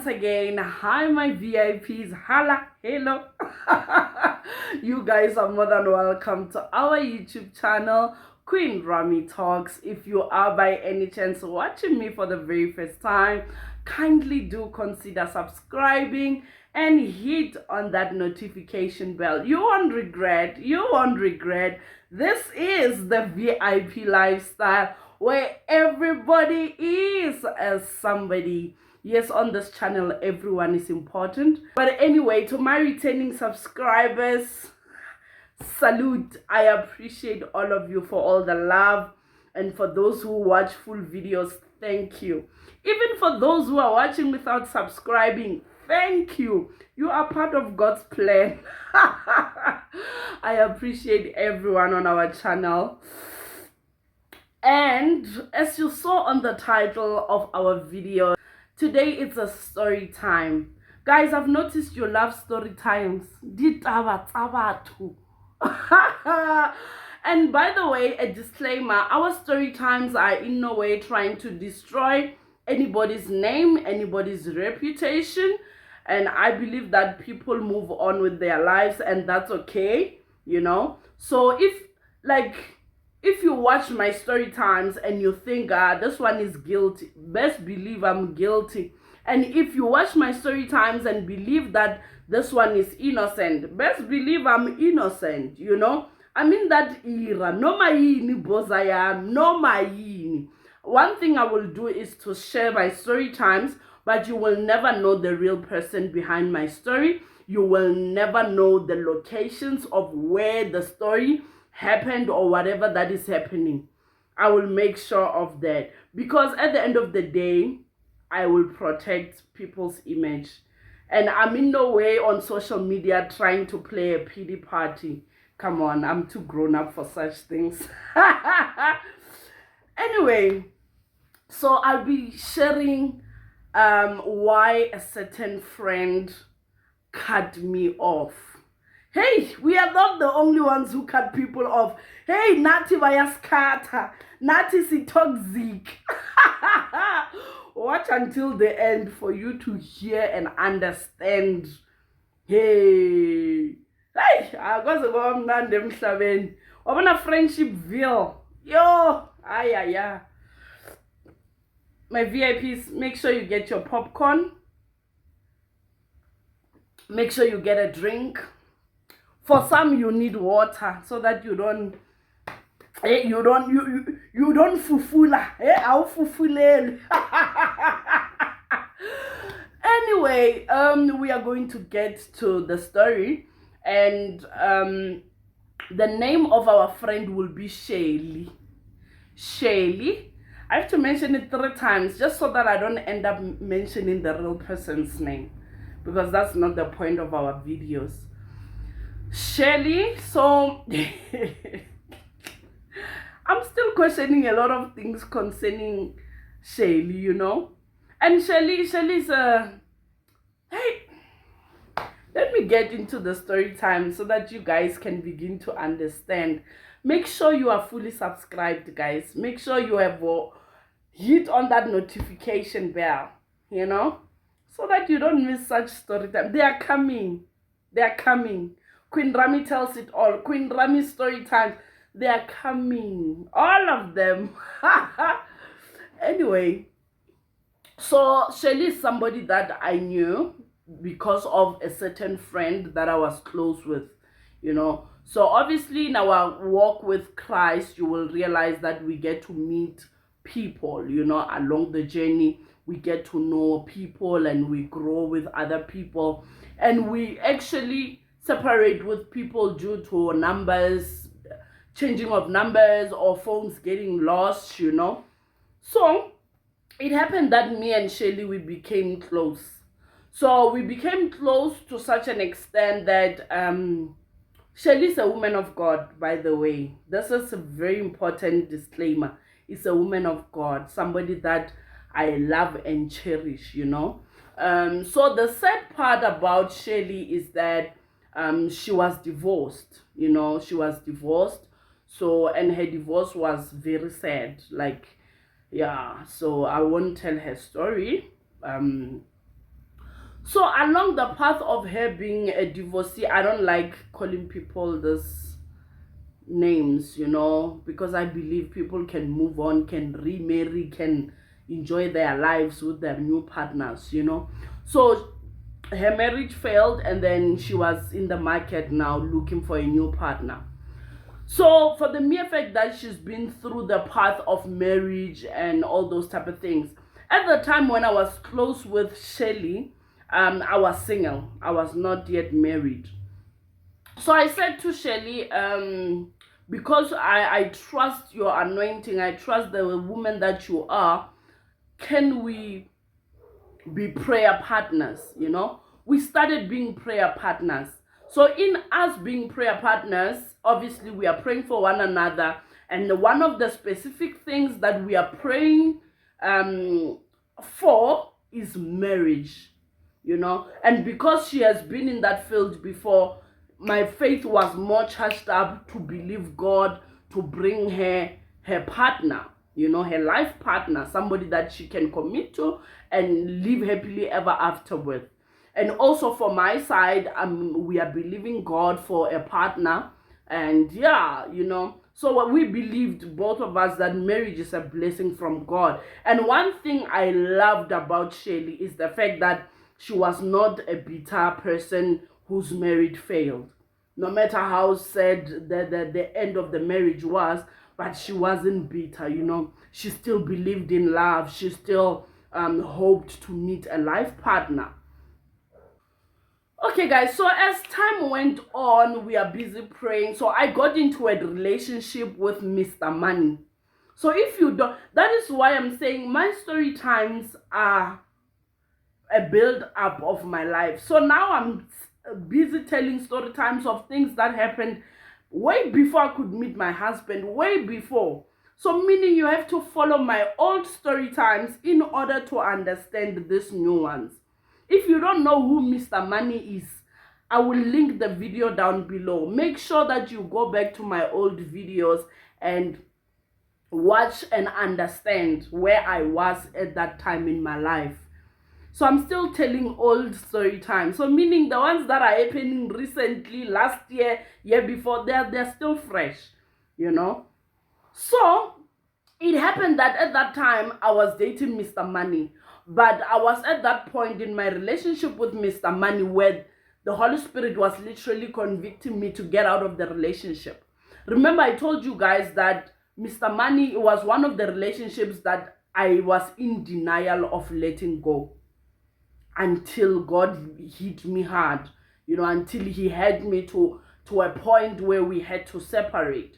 once again. Hi, my VIPs. Hala, hello. You guys are more than welcome to our YouTube channel, Queen Rami Talks. If you are by any chance watching me for the very first time, kindly do consider subscribing and hit on that notification bell. You won't regret. You won't regret. This is the VIP lifestyle where everybody is as somebody. Yes, on this channel, everyone is important. But anyway, to my returning subscribers, salute. I appreciate all of you for all the love. And for those who watch full videos, thank you. Even for those who are watching without subscribing, thank you. You are part of God's plan. I appreciate everyone on our channel. And as you saw on the title of our video, today it's a story time. Guys, I've noticed you love story times. And by the way, a disclaimer, our story times are in no way trying to destroy anybody's name, anybody's reputation. And I believe that people move on with their lives, and that's okay, you know. So if you watch my story times and you think this one is guilty, best believe I'm guilty. And if you watch my story times and believe that this one is innocent, best believe I'm innocent, you know. I'm in that era. No mayini bozayam, no mayini. One thing I will do is to share my story times, but you will never know the real person behind my story. You will never know the locations of where the story happened or whatever that is happening. I will make sure of that, because at the end of the day, I will protect people's image. And I'm in no way on social media trying to play a pity party. Come on, I'm too grown up for such things. Anyway, so I'll be sharing why a certain friend cut me off. Hey, we are not the only ones who cut people off. Hey, Nati Vayaskata, Nati si toxic. Watch until the end for you to hear and understand. Hey, I got to go on them seven. Open a friendshipville. Yo, yeah. My VIPs, make sure you get your popcorn. Make sure you get a drink. For some, you need water so that you don't fufula. I'll fufulel. Anyway, we are going to get to the story, and the name of our friend will be Shelly. Shelly. I have to mention it 3 times just so that I don't end up mentioning the real person's name, because that's not the point of our videos. Shelly, so I'm still questioning a lot of things concerning Shelly, you know. And Shelly's hey, let me get into the story time so that you guys can begin to understand. Make sure you are fully subscribed, guys. Make sure you have hit on that notification bell, you know, so that you don't miss such story time. They are coming. They are coming. Queen Rami tells it all. Queen Rami story time. They are coming. All of them. Anyway, so Shelly is somebody that I knew because of a certain friend that I was close with, you know. So obviously in our walk with Christ, you will realize that we get to meet people, you know, along the journey. We get to know people and we grow with other people. And we actually separate with people due to numbers, changing of numbers, or phones getting lost, you know. So it happened that me and Shelly, we became close. So we became close to such an extent that Shelly's a woman of God, by the way. This is a very important disclaimer. It's a woman of God, somebody that I love and cherish, you know. So the sad part about Shelly is that she was divorced, you know. She was divorced. So, and her divorce was very sad. Like, yeah, so I won't tell her story. So along the path of her being a divorcee, I don't like calling people this names, because I believe people can move on, can remarry, can enjoy their lives with their new partners. So her marriage failed, and then she was in the market now looking for a new partner. So for the mere fact that she's been through the path of marriage and all those type of things, at the time when I was close with Shelly, I was single. I was not yet married. So I said to Shelly, because I trust your anointing, I trust the woman that you are, can we be prayer partners? We started being prayer partners. So in us being prayer partners, obviously we are praying for one another, and one of the specific things that we are praying for is marriage. And because she has been in that field before, my faith was more charged up to believe God to bring her partner, her life partner, somebody that she can commit to and live happily ever after with. And also for my side, we are believing God for a partner. And so what we believed, both of us, that marriage is a blessing from God. And one thing I loved about Shelly is the fact that she was not a bitter person whose marriage failed. No matter how sad the end of the marriage was, but she wasn't bitter. She still believed in love. She still hoped to meet a life partner. Okay, guys, so as time went on, we are busy praying. So I got into a relationship with Mr. Money. So if you don't, that is why I'm saying my story times are a build up of my life. So now I'm busy telling story times of things that happened way before I could meet my husband, way before. So meaning you have to follow my old story times in order to understand these new ones. If you don't know who Mr. Money is, I will link the video down below. Make sure that you go back to my old videos and watch and understand where I was at that time in my life. So I'm still telling old story time. So meaning the ones that are happening recently, last year, year before, they're still fresh. So it happened that at that time I was dating Mr. Money. But I was at that point in my relationship with Mr. Money where the Holy Spirit was literally convicting me to get out of the relationship. Remember, I told you guys that Mr. Money was one of the relationships that I was in denial of letting go until God hit me hard, until he had me to a point where we had to separate.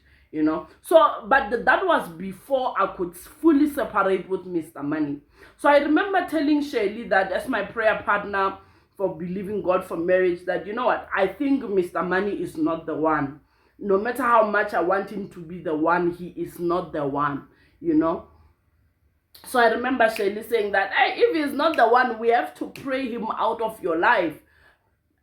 So, but that was before I could fully separate with Mr. Money. So I remember telling Shelly that as my prayer partner for believing God for marriage, that, you know what, I think Mr. Money is not the one. No matter how much I want him to be the one, he is not the one. So I remember Shelly saying that, hey, if he's not the one, we have to pray him out of your life.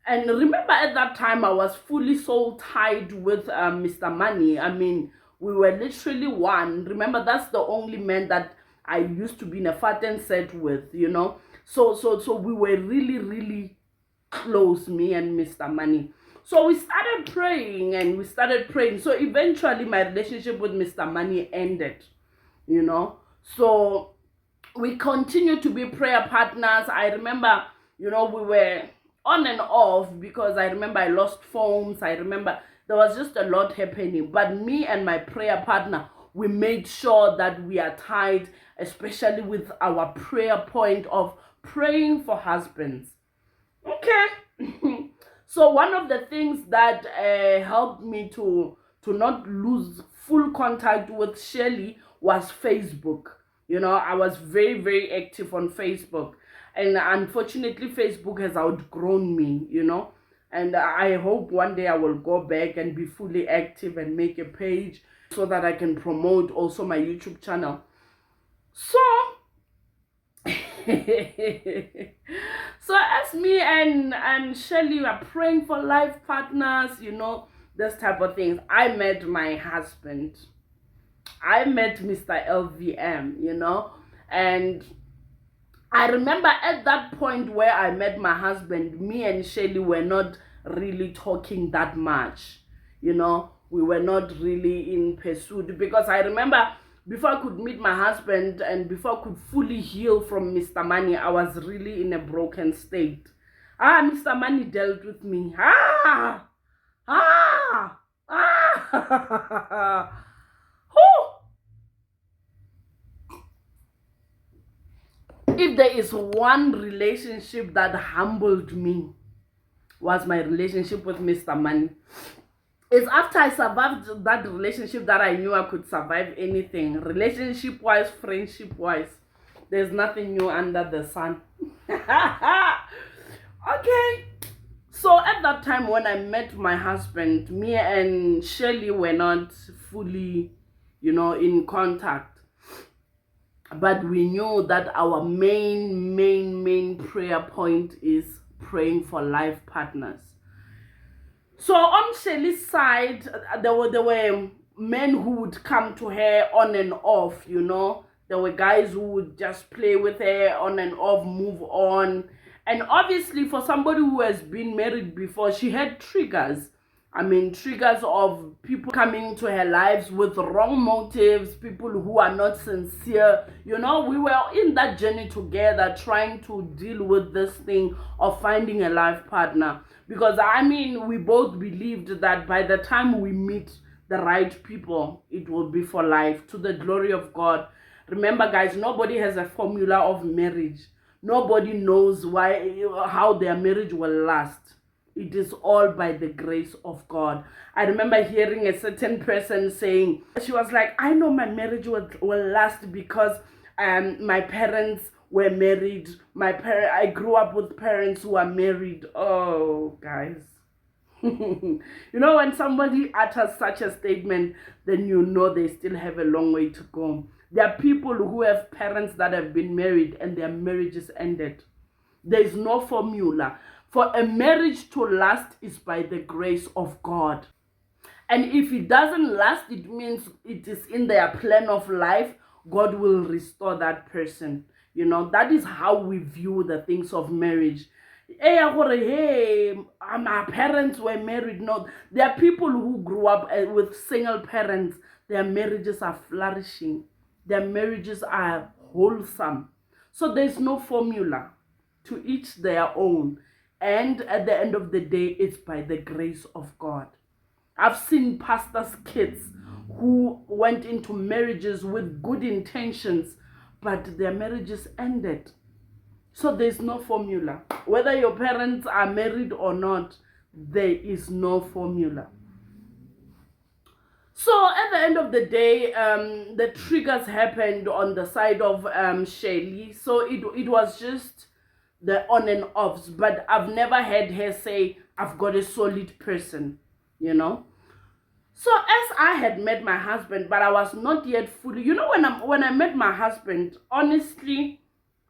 And remember at that time, I was fully soul tied with Mr. Money. I mean, we were literally one. Remember, that's the only man that I used to be in a Faten set with. So we were really, really close, me and Mr. Money. So we started praying and we started praying. So eventually my relationship with Mr. Money ended. So we continued to be prayer partners. I remember, we were on and off because I remember I lost phones. I remember there was just a lot happening. But me and my prayer partner, we made sure that we are tied, especially with our prayer point of praying for husbands. Okay. So one of the things that helped me to not lose full contact with Shelly was Facebook. I was very, very active on Facebook. And unfortunately, Facebook has outgrown me. And I hope one day I will go back and be fully active and make a page so that I can promote also my YouTube channel. So, so as me and Shelly were praying for life partners, this type of things, I met my husband. I met Mr. LVM, and I remember at that point where I met my husband, me and Shelly were not really talking that much. You know, we were not really in pursuit, because I remember before I could meet my husband and before I could fully heal from Mr. Money, I was really in a broken state. Mr. Money dealt with me. If there is one relationship that humbled me, was my relationship with Mr. Money. It's after I survived that relationship that I knew I could survive anything. Relationship wise, friendship wise, there's nothing new under the sun. Okay. So at that time when I met my husband, me and Shelly were not fully, in contact. But we knew that our main prayer point is praying for life partners. So on Shelly's side, there were men who would come to her on and off, There were guys who would just play with her on and off, move on. And obviously for somebody who has been married before, she had triggers. Triggers of people coming into her lives with wrong motives, people who are not sincere. We were in that journey together trying to deal with this thing of finding a life partner. Because we both believed that by the time we meet the right people, it will be for life, to the glory of God. Remember, guys, nobody has a formula of marriage. Nobody knows how their marriage will last. It is all by the grace of God. I remember hearing a certain person saying, she was like, I know my marriage will last because my parents were married. I grew up with parents who are married. Oh, guys. When somebody utters such a statement, then they still have a long way to go. There are people who have parents that have been married and their marriages ended. There is no formula. For a marriage to last is by the grace of God. And if it doesn't last, it means it is in their plan of life. God will restore that person. That is how we view the things of marriage. Hey, my parents were married. No, there are people who grew up with single parents. Their marriages are flourishing. Their marriages are wholesome. So there's no formula. To each their own. And at the end of the day, it's by the grace of God. I've seen pastors' kids who went into marriages with good intentions, but their marriages ended. So there's no formula. Whether your parents are married or not, there is no formula. So at the end of the day, the triggers happened on the side of Shelly. So it was just the on and offs, but I've never had her say, I've got a solid person, So as I had met my husband, but I was not yet fully, when I met my husband, honestly,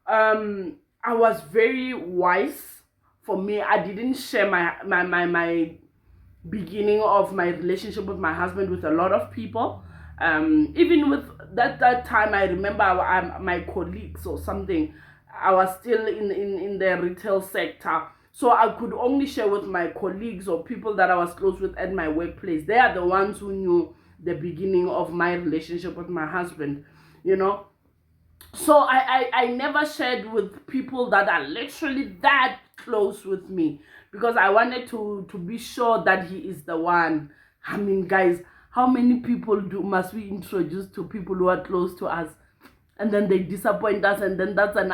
I was very wise. For me, I didn't share my beginning of my relationship with my husband with a lot of people. Even with that time, I remember my colleagues or something, I was still in the retail sector. So I could only share with my colleagues or people that I was close with at my workplace. They are the ones who knew the beginning of my relationship with my husband, So I never shared with people that are literally that close with me, because I wanted to be sure that he is the one. Guys, how many people must we introduce to people who are close to us? And then they disappoint us, and then that's an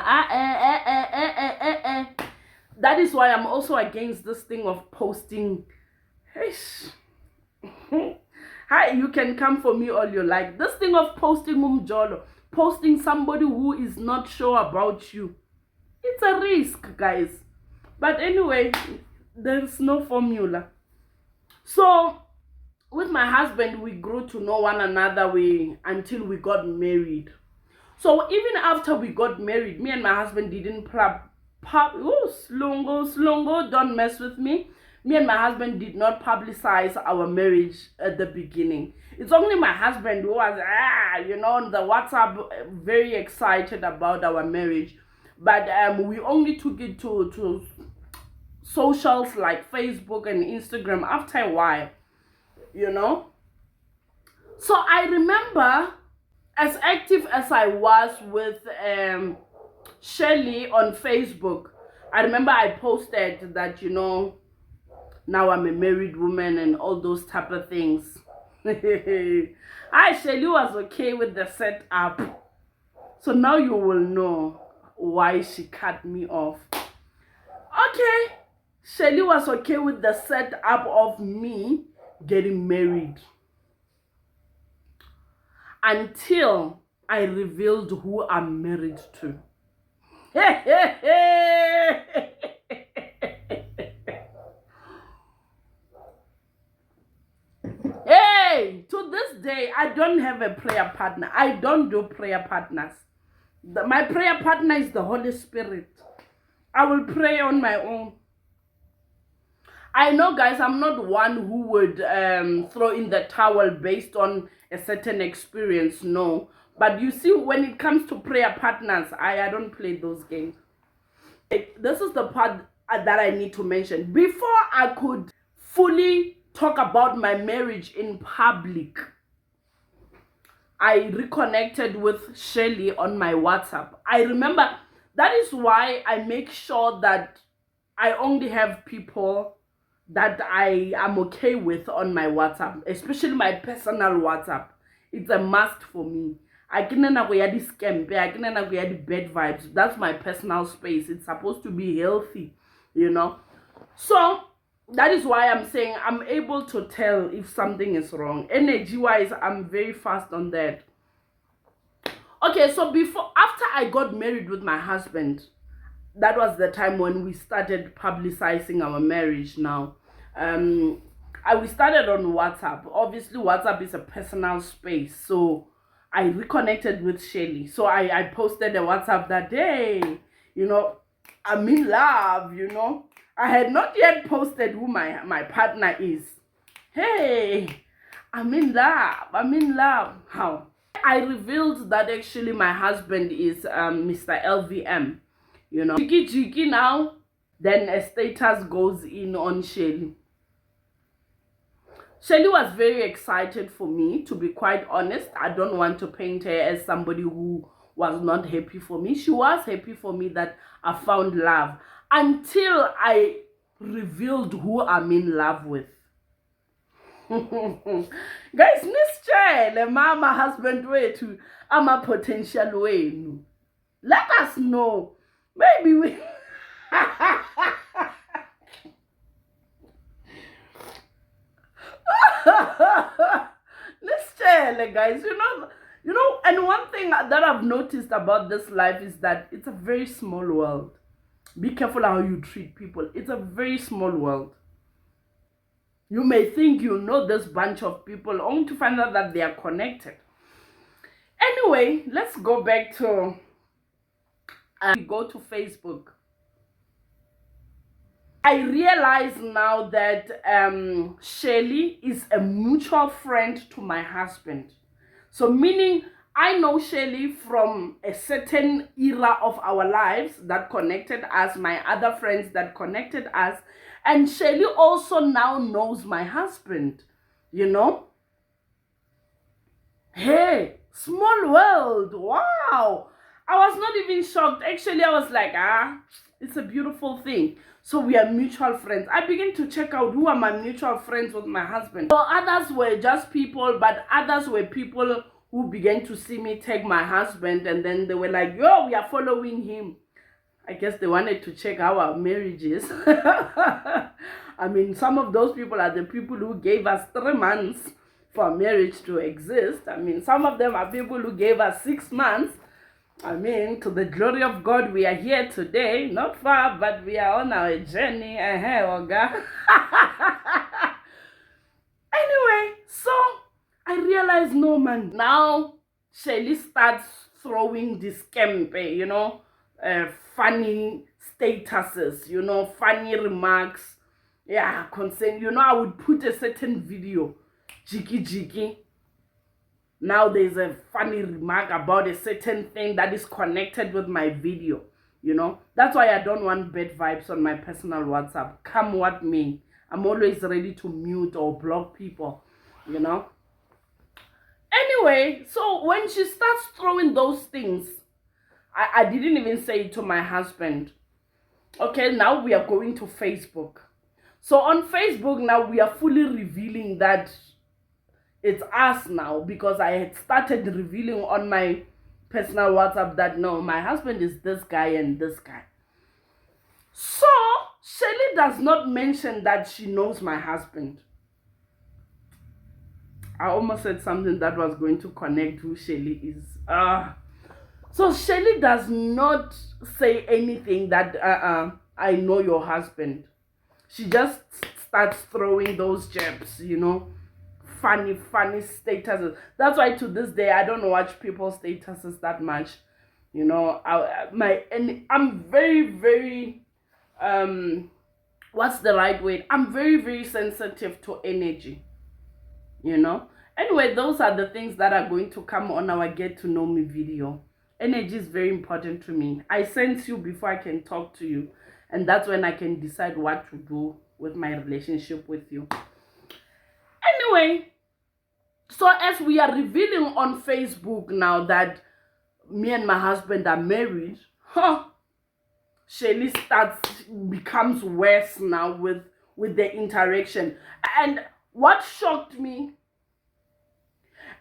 That is why I'm also against this thing of posting. Hi, you can come for me all you like. This thing of posting posting somebody who is not sure about you, it's a risk, guys. But anyway, there's no formula. So with my husband, we grew to know one another until we got married. So even after we got married, me and my husband didn't slongo, don't mess with me. Me and my husband did not publicize our marriage at the beginning. It's only my husband who was, on the WhatsApp, very excited about our marriage. but we only took it to socials like Facebook and Instagram after a while, you know. So I remember, as active as I was with Shelly on Facebook, I remember I posted that, you know, now I'm a married woman and all those type of things. Shelly was okay with the setup. So now you will know why she cut me off. Okay, Shelly was okay with the setup of me getting married until I revealed who I'm married to. Hey, to this day, I don't have a prayer partner. I don't do prayer partners. My prayer partner is the Holy Spirit. I will pray on my own. I know, guys, I'm not one who would throw in the towel based on a certain experience, no. But you see, when it comes to prayer partners, I don't play those games. This is the part that I need to mention. Before I could fully talk about my marriage in public, I reconnected with Shelly on my WhatsApp. I remember, that is why I make sure that I only have people that I am okay with on my WhatsApp, especially my personal WhatsApp. It's a must for me. I can't go the scam, I can't go the bad vibes. That's my personal space. It's supposed to be healthy, you know. So that is why I'm saying I'm able to tell if something is wrong. Energy wise, I'm very fast on that. Okay, so after I got married with my husband, that was the time when we started publicizing our marriage now. We started on WhatsApp. Obviously, WhatsApp is a personal space. So I reconnected with Shelly. So I posted a WhatsApp that day, you know, I'm in love, you know. I had not yet posted who my partner is. Hey, I'm in love. I'm in love. How? I revealed that actually my husband is Mr. LVM. You know, jiki now, then a status goes in on Shelly. Shelly was very excited for me, to be quite honest. I don't want to paint her as somebody who was not happy for me. She was happy for me that I found love, until I revealed who I'm in love with. Guys, nischele mama husband wethu ama potential wenu. Let us know. Maybe we let's tell, guys, you know, and one thing that I've noticed about this life is that it's a very small world. Be careful how you treat people. It's a very small world. You may think you know this bunch of people only to find out that they are connected. Anyway, let's go back to go to Facebook. I realize now that Shelly is a mutual friend to my husband. So meaning I know Shelly from a certain era of our lives that connected us, my other friends that connected us. And Shelly also now knows my husband, you know. Hey, small world. Wow. I was not even shocked. Actually, I was like, it's a beautiful thing. So we are mutual friends. I began to check out who are my mutual friends with my husband. So others were just people, but others were people who began to see me tag my husband, and then they were like, yo, we are following him. I guess they wanted to check how our marriage is. I mean, some of those people are the people who gave us 3 months for marriage to exist. I mean, some of them are people who gave us 6 months. I mean, to the glory of God, we are here today. Not far, but we are on our journey. Anyway, so I realized, no, man. Now, Shelly starts throwing this campaign, you know, funny statuses, you know, funny remarks. Yeah, concern. You know, I would put a certain video, jiki. Now there's a funny remark about a certain thing that is connected with my video, You know, that's why I don't want bad vibes on my personal WhatsApp. Come what may. I'm always ready to mute or block people, you know. Anyway, so when she starts throwing those things, I didn't even say it to my husband. Okay, now we are going to Facebook. So on Facebook now we are fully revealing that it's us now, because I had started revealing on my personal WhatsApp that no, my husband is this guy and this guy. So Shelly does not mention that she knows my husband. I almost said something that was going to connect who Shelly is. So Shelly does not say anything that I know your husband. She just starts throwing those jabs, you know, funny statuses. That's why to this day I don't watch people's statuses that much. You know, I'm very what's the right word? I'm very sensitive to energy. You know. Anyway, those are the things that are going to come on our get to know me video. Energy is very important to me. I sense you before I can talk to you, and that's when I can decide what to do with my relationship with you. Anyway, so as we are revealing on Facebook now that me and my husband are married, Shelly becomes worse now with the interaction. And what shocked me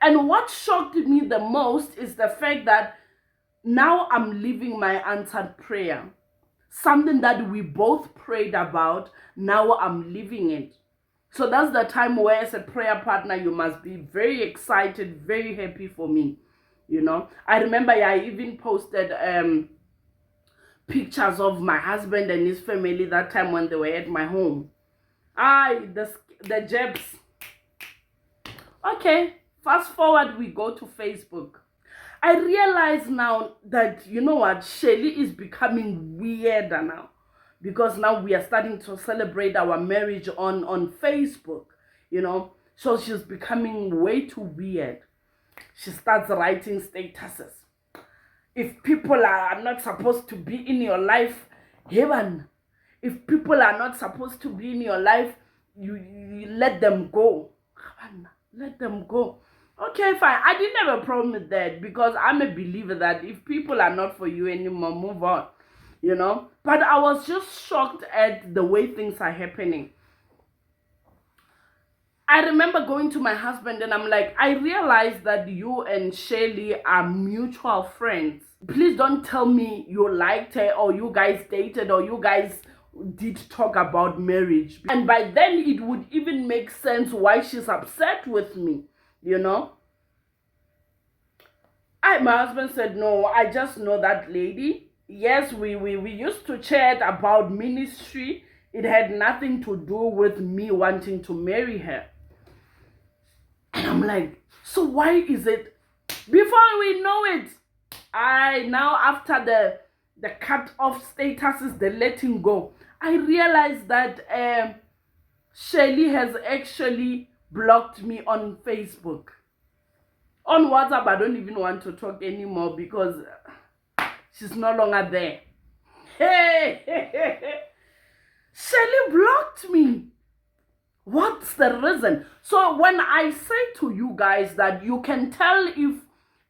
the most is the fact that now I'm living my answered prayer. Something that we both prayed about, now I'm living it. So that's the time where, as a prayer partner, you must be very excited, very happy for me. You know, I remember I even posted pictures of my husband and his family that time when they were at my home. The jabs. Okay, fast forward, we go to Facebook. I realize now that, you know what, Shelly is becoming weirder now, because now we are starting to celebrate our marriage on Facebook, you know. So she's becoming way too weird. She starts writing statuses. If people are not supposed to be in your life, heaven. If people are not supposed to be in your life, you let them go. Let them go. Okay, fine. I didn't have a problem with that, because I'm a believer that if people are not for you anymore, move on, you know. But I was just shocked at the way things are happening. I remember going to my husband and I'm like, I realized that you and Shelly are mutual friends. Please don't tell me you liked her or you guys dated or you guys did talk about marriage. And by then it would even make sense why she's upset with me, you know. My husband said, no, I just know that lady. Yes, we used to chat about ministry. It had nothing to do with me wanting to marry her. And I'm like, so why is it? Before we know it, now after the cut off statuses, the letting go, I realized that Shelly has actually blocked me on Facebook. On WhatsApp, I don't even want to talk anymore because she's no longer there. Hey, Shelly blocked me. What's the reason? So when I say to you guys that you can tell if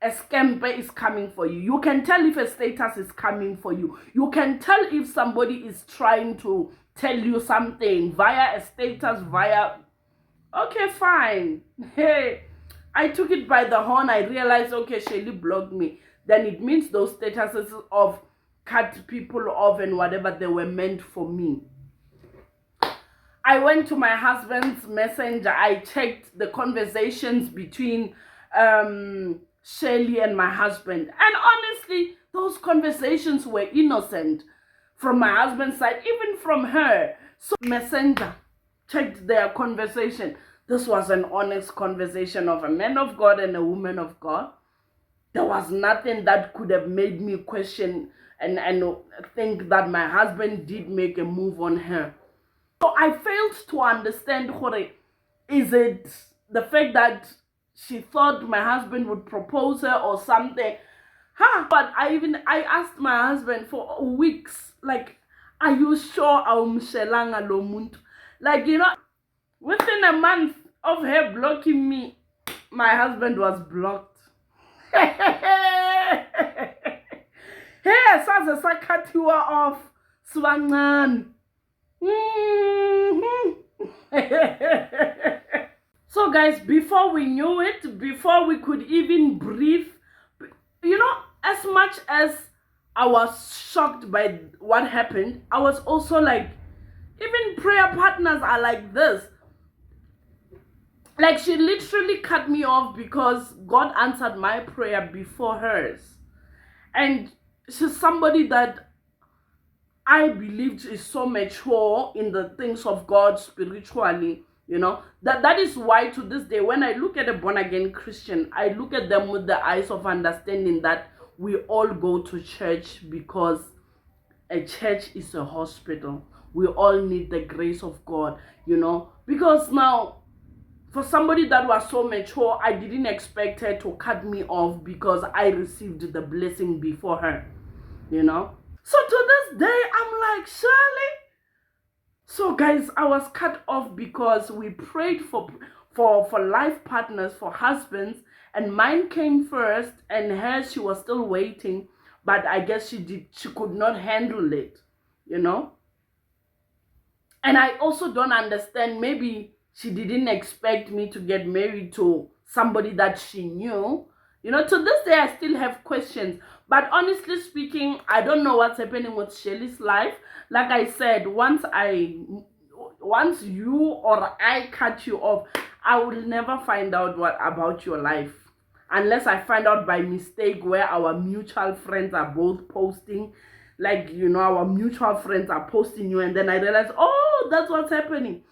a scamper is coming for you, you can tell if a status is coming for you, you can tell if somebody is trying to tell you something via a status, okay, fine. Hey, I took it by the horn. I realized, okay, Shelly blocked me. Then it means those statuses of cut people off and whatever, they were meant for me. I went to my husband's messenger. I checked the conversations between Shelly and my husband. And honestly, those conversations were innocent from my husband's side, even from her. So messenger checked their conversation. This was an honest conversation of a man of God and a woman of God. There was nothing that could have made me question and think that my husband did make a move on her. So I failed to understand, is it the fact that she thought my husband would propose her or something? Ha! But I asked my husband for weeks, like, are you sure awumshelanga lo muntu? Like, within a month of her blocking me, my husband was blocked. Hey, saze sakhathiwa off sibancane. So guys, before we knew it, before we could even breathe, as much as I was shocked by what happened, I was also like, even prayer partners are like this. Like, she literally cut me off because God answered my prayer before hers. And she's somebody that I believed is so mature in the things of God spiritually. That is why to this day, when I look at a born-again Christian, I look at them with the eyes of understanding that we all go to church because a church is a hospital. We all need the grace of God, because now, for somebody that was so mature, I didn't expect her to cut me off because I received the blessing before her, So to this day, I'm like, Shirley. So guys, I was cut off because we prayed for life partners, for husbands, and mine came first, and hers, she was still waiting, but I guess she could not handle it, And I also don't understand, maybe she didn't expect me to get married to somebody that she knew. To this day, I still have questions. But honestly speaking, I don't know what's happening with Shelly's life. Like I said, once you or I cut you off, I will never find out what about your life. Unless I find out by mistake where our mutual friends are both posting. Like, our mutual friends are posting you, and then I realize, oh, that's what's happening.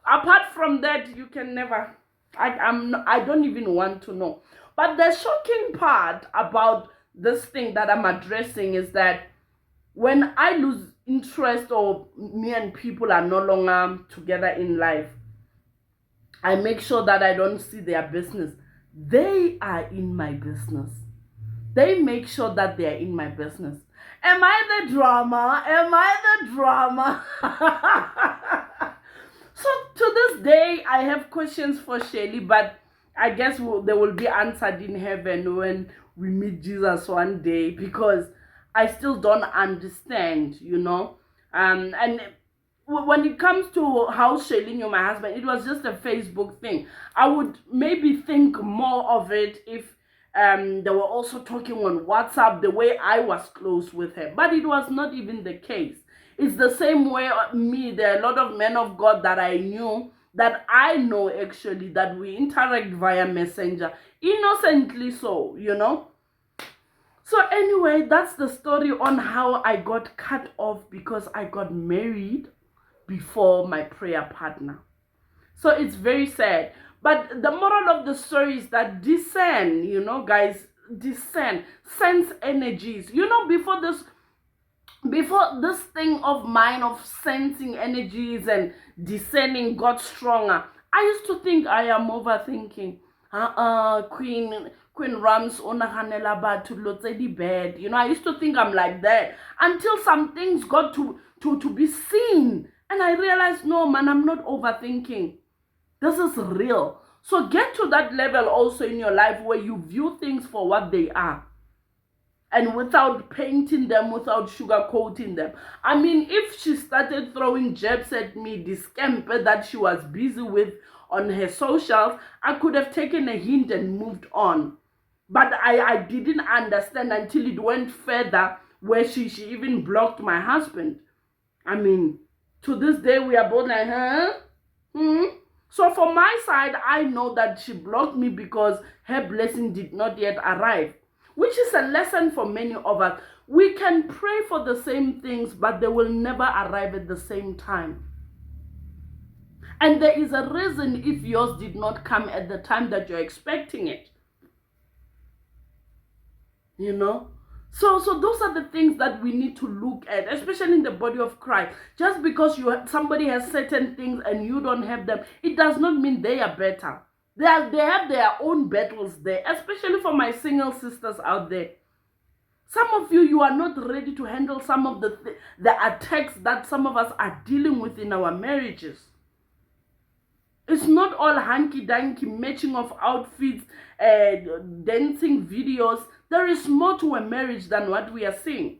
Apart from that, you can never. I don't even want to know. But the shocking part about this thing that I'm addressing is that when I lose interest, or me and people are no longer together in life, I make sure that I don't see their business. They are in my business. They make sure that they are in my business. Am I the drama? Am I the drama? So to this day, I have questions for Shelly, but I guess they will be answered in heaven when we meet Jesus one day, because I still don't understand, And when it comes to how Shelly knew my husband, it was just a Facebook thing. I would maybe think more of it if they were also talking on WhatsApp, the way I was close with her. But it was not even the case. It's the same way there are a lot of men of God that I knew, that I know actually, that we interact via Messenger. Innocently so, So anyway, that's the story on how I got cut off because I got married before my prayer partner. So it's very sad. But the moral of the story is that discern, guys, sense energies. Before this thing of mine of sensing energies and discerning got stronger, I used to think I am overthinking. Queen Rams onaganela batho lo tse di bad. I used to think I'm like that until some things got to be seen. And I realized, no, man, I'm not overthinking. This is real. So get to that level also in your life where you view things for what they are. And without painting them, without sugarcoating them. I mean, if she started throwing jabs at me, the scamper that she was busy with on her socials, I could have taken a hint and moved on. But I didn't understand until it went further, where she even blocked my husband. I mean, to this day, we are both like, huh? So for my side, I know that she blocked me because her blessing did not yet arrive, which is a lesson for many of us. We can pray for the same things, but they will never arrive at the same time. And there is a reason if yours did not come at the time that you're expecting it. So those are the things that we need to look at, especially in the body of Christ. Just because somebody has certain things and you don't have them, it does not mean they are better. They have their own battles there, especially for my single sisters out there. Some of you, you are not ready to handle some of the attacks that some of us are dealing with in our marriages. It's not all hanky-danky matching of outfits, dancing videos. There is more to a marriage than what we are seeing.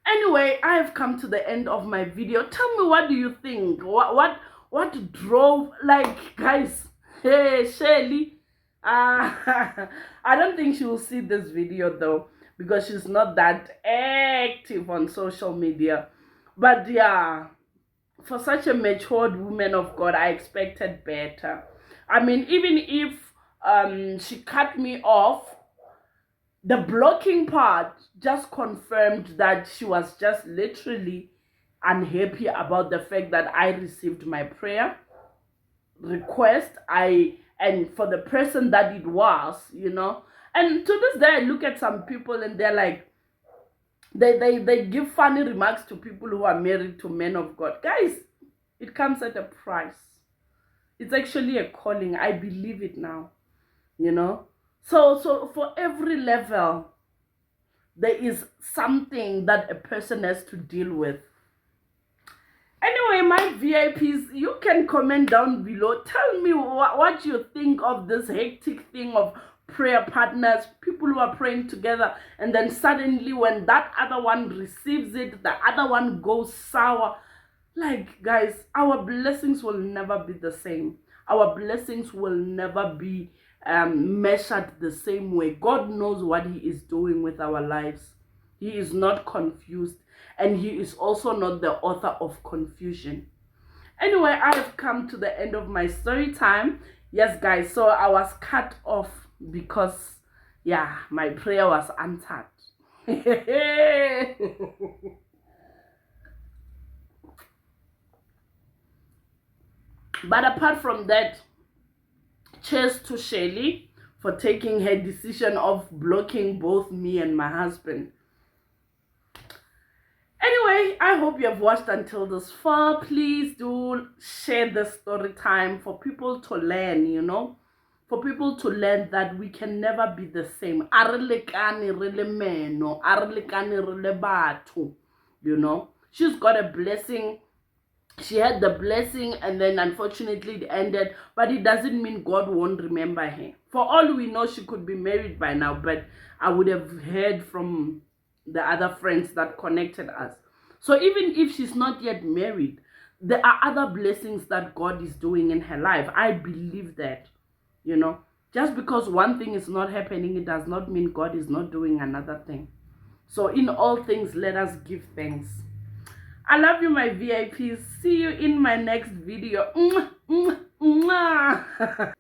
Anyway, I have come to the end of my video. Tell me, what do you think? What drove, like, guys? Hey, Shelly. I don't think she will see this video though, because she's not that active on social media. But yeah, for such a matured woman of God, I expected better. I mean, even if she cut me off, the blocking part just confirmed that she was just literally unhappy about the fact that I received my prayer request. And for the person that it was, and to this day I look at some people and they're like, they give funny remarks to people who are married to men of God. Guys, it comes at a price. It's actually a calling. I believe it now, so for every level there is something that a person has to deal with. Anyway, my VIPs, you can comment down below. Tell me what you think of this hectic thing of prayer partners, people who are praying together, and then suddenly when that other one receives it, the other one goes sour. Like, guys, our blessings will never be the same. Our blessings will never be measured the same way. God knows what he is doing with our lives. He is not confused, and he is also not the author of confusion. Anyway, I have come to the end of my story time. Yes, guys, so I was cut off because, yeah, my prayer was answered. But apart from that, cheers to Shelly for taking her decision of blocking both me and my husband. Anyway, I hope you have watched until this far. Please do share the story time for people to learn, for people to learn that we can never be the same. She's got a blessing. She had the blessing, and then unfortunately it ended, but it doesn't mean God won't remember her. For all we know, she could be married by now, but I would have heard from the other friends that connected us. So even if she's not yet married, there are other blessings that God is doing in her life. I believe that, just because one thing is not happening, it does not mean God is not doing another thing. So in all things, let us give thanks. I love you, my VIPs. See you in my next video. Mwah, mwah, mwah.